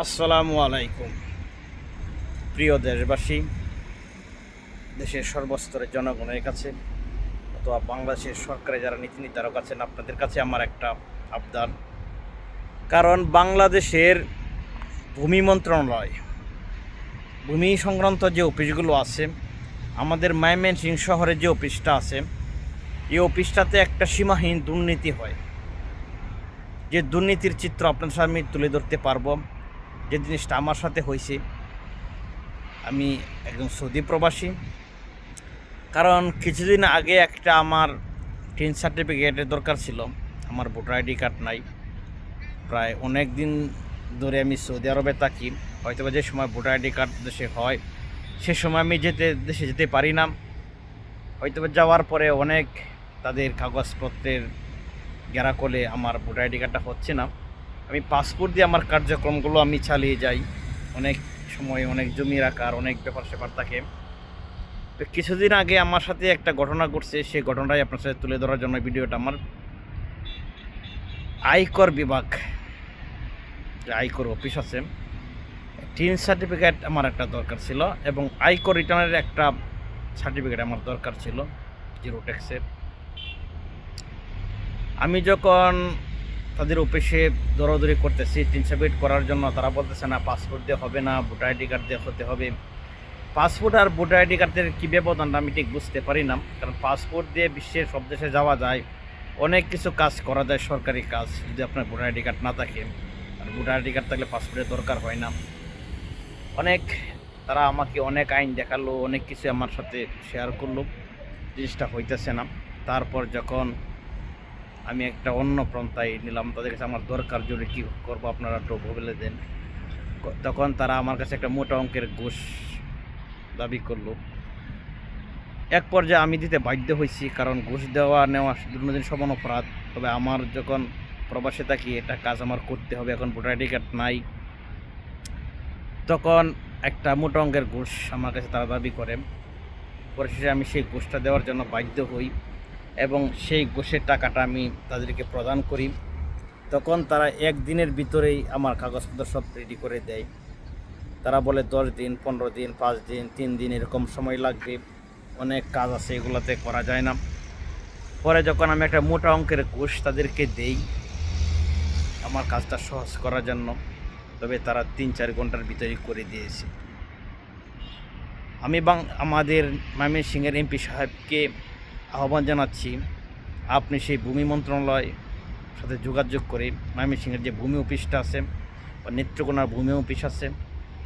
আসসালামু আলাইকুম। প্রিয় দেশবাসী, দেশের সর্বস্তরের জনগণের কাছে অথবা বাংলাদেশের সরকারে যারা নীতি নির্ধারক আছেন, আপনাদের কাছে আমার একটা আবদার। কারণ বাংলাদেশের ভূমি মন্ত্রণালয়, ভূমি সংক্রান্ত যে অফিসগুলো আছে, আমাদের ময়মনসিংহ শহরে যে অফিসটা আছে, এই অফিসটাতে একটা সীমাহীন দুর্নীতি হয়। যে দুর্নীতির চিত্র আপনাদের সামনে তুলে ধরতে পারবো। যে জিনিসটা আমার সাথে হয়েছে, আমি একজন সৌদি প্রবাসী। কারণ কিছুদিন আগে একটা আমার টিন সার্টিফিকেটের দরকার ছিল, আমার ভোটার আইডি কার্ড নাই। প্রায় অনেক দিন ধরে আমি সৌদি আরবে থাকি, হয়তো যে সময় ভোটার আইডি কার্ড দেশে হয় সে সময় আমি দেশে যেতে পারি না। হয়তো যাওয়ার পরে অনেক তাদের কাগজপত্রের ঘেরা করলে আমার ভোটার আইডি কার্ডটা হচ্ছে না। আমি পাসপোর্ট দিয়ে আমার কার্যক্রমগুলো আমি চালিয়ে যাই। অনেক সময় অনেক জমি রাখার অনেক ব্যাপার স্যাপার থাকে। তো কিছুদিন আগে আমার সাথে একটা ঘটনা ঘটছে, সেই ঘটনাটাই আপনার সাথে তুলে ধরার জন্য ভিডিওটা আমার। আয়কর বিভাগ, যে আয়কর অফিস আছে, টিন সার্টিফিকেট আমার একটা দরকার ছিল এবং আয়কর রিটার্নের একটা সার্টিফিকেট আমার দরকার ছিল, জিরো ট্যাক্সের। আমি যখন তাদের অফিসে দৌড়াদৌড়ি করতেছি টিন সার্টিফিকেট করার জন্য, তারা বলতেছে না পাসপোর্ট দিয়ে হবে না, ভোটার আইডি কার্ড দিয়ে হতে হবে। পাসপোর্ট আর ভোটার আইডি কার্ডের কী ব্যবধানটা আমি ঠিক বুঝতে পারি না। কারণ পাসপোর্ট দিয়ে বিশ্বের সব দেশে যাওয়া যায়, অনেক কিছু কাজ করা যায়, সরকারি কাজ, যদি আপনার ভোটার আইডি কার্ড না থাকে। আর ভোটার আইডি কার্ড থাকলে পাসপোর্টের দরকার হয় না। অনেক তারা আমাকে অনেক আইন দেখালো, অনেক কিছু আমার সাথে শেয়ার করলো, জিনিসটা হইতেছে না। তারপর যখন আমি একটা অন্য পন্থায় নিলাম, তাদের কাছে আমার দরকার, জরুরি কী করবো আপনারা একটু বলে দেন। তখন তারা আমার কাছে একটা মোটা অঙ্কের ঘুষ দাবি করলো। এক পর্যায়ে আমি দিতে বাধ্য হয়েছি, কারণ ঘুষ দেওয়া নেওয়া দুর্নীতির সমান অপরাধ। তবে আমার যখন প্রবাসে থাকি, এটা কাজ আমার করতে হবে, এখন ভোটার আইডি কার্ড নাই। তখন একটা মোটা অঙ্কের ঘুষ আমার কাছে তারা দাবি করে। পরিশেষে আমি সেই ঘুষটা দেওয়ার জন্য বাধ্য হই এবং সেই ঘুষের টাকাটা আমি তাদেরকে প্রদান করি। তখন তারা একদিনের ভিতরেই আমার কাগজপত্র সব রেডি করে দেয়। তারা বলে 10 দিন, 15 দিন, 5 দিন, 3 দিন এরকম সময় লাগবে, অনেক কাজ আছে, এগুলোতে করা যায় না। পরে যখন আমি একটা মোটা অঙ্কের ঘুষ তাদেরকে দেই আমার কাজটা সহজ করার জন্য, তবে তারা 3-4 ঘন্টার ভিতরেই করে দিয়েছে। আমি আমাদের ময়মনসিংহের এমপি সাহেবকে আহ্বান জানাচ্ছি, আপনি সেই ভূমি মন্ত্রণালয় সাথে যোগাযোগ করে ময়মনসিংহের যে ভূমি অফিসটা আছে বা নেত্রকোনার ভূমি অফিস আছে,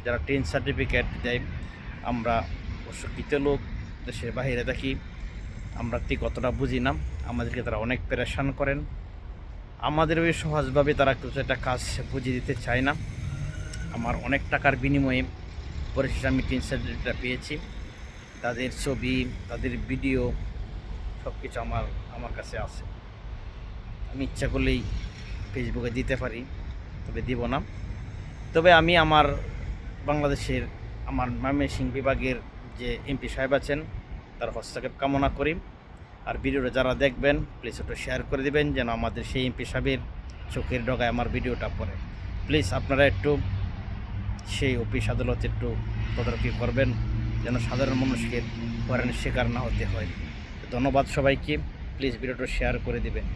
যারা টিন সার্টিফিকেট দেয়, আমরা অশিক্ষিত লোক, দেশের বাইরে থাকি, আমরা ঠিক অতটা বুঝি না। আমাদেরকে তারা অনেক পেরেশান করেন। আমাদের ওই সহজভাবে তারা কিছু একটা কাজ বুঝিয়ে দিতে চায় না। আমার অনেক টাকার বিনিময়ে পরিশেষে আমি টিন সার্টিফিকেটটা পেয়েছি। তাদের ছবি, তাদের ভিডিও সব কিছু আমার কাছে আছে। আমি ইচ্ছা করলেই ফেসবুকে দিতে পারি, তবে দিব না। তবে আমি আমার বাংলাদেশের আমার ময়মনসিংহ বিভাগের যে এমপি সাহেব আছেন, তার হস্তক্ষেপ কামনা করি। আর ভিডিওটা যারা দেখবেন প্লিজ একটু শেয়ার করে দেবেন, যেন আমাদের সেই এমপি সাহেবের চোখের ডগায় আমার ভিডিওটা পড়ে। প্লিজ আপনারা একটু সেই অফিস আদালতে একটু তদারকি করবেন, যেন সাধারণ মানুষকে হয়রানির শিকার না হতে হয়। ধন্যবাদ সবাইকে, প্লিজ ভিডিওটা শেয়ার করে দেবেন।